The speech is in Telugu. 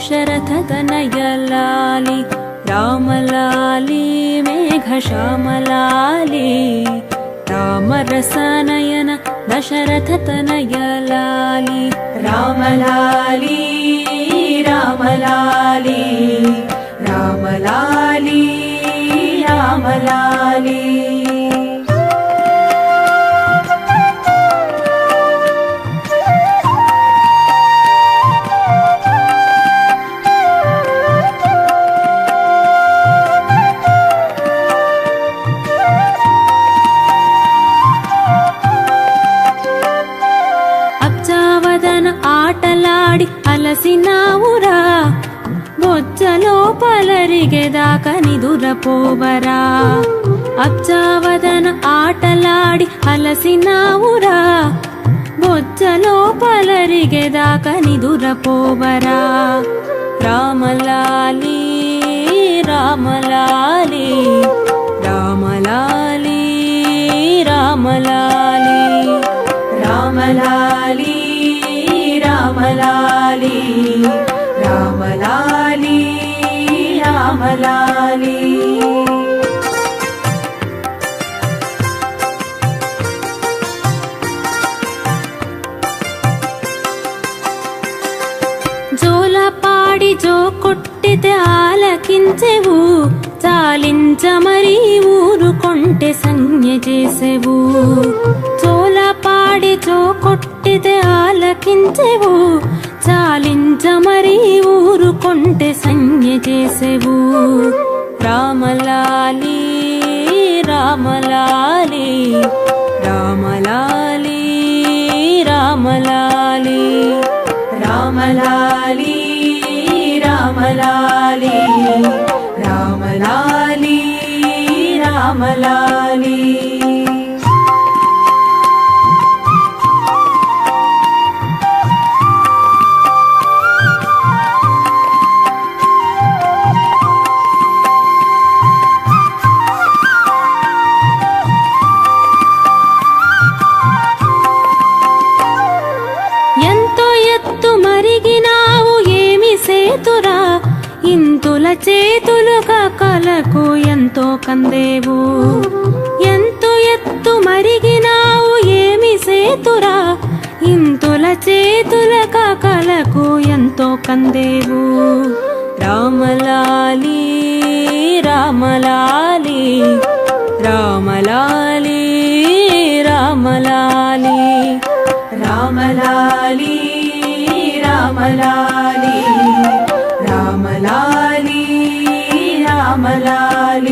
दशरथतनयलाली रामलाली मेघश्यामलाली रामरसनयन दशरथतनयलाली रामलाली रामलाली रामलाली रामलाली ఆటలాడి అలసినావురా బొజ్జలో పలరిగేదాక నిదురపోవరా అబ్జావదన ఆటలాడి అలసినావురా బొజ్జలో పలరిగేదాక నిదురపోవరా రామలాలి రామలాలి రామలాలి రామలాలి రామలాలి రామలాలి రామలాలి రామలాలి జోలపాడి జో కొట్టితే ఆలకించెవు చాలించ మరీ ఊరుకొంటే సంజ్ఞ చేసెవు జోలపాడి జో కొట్టితే ఆలకించెవు చాలించ మరీ ఊరుకొంటే సంజ్ఞ చేసెవు రామలాలి రామలాలి రామలాలి రామలాలి రామలాలి రామలాలి రామలాలి రామలాలి ఇంతుల చేతులుగా కలకు ఎంతో కందేవు ఎంతో ఎత్తు మరిగినావు ఏమి సేతురా ఇంతుల చేతులుగా కలకు ఎంతో కందేవు రామలాలి రామలాలి రామలాలి రామలాలి రామలాలి రామలాలి రామలాలి రామలాలి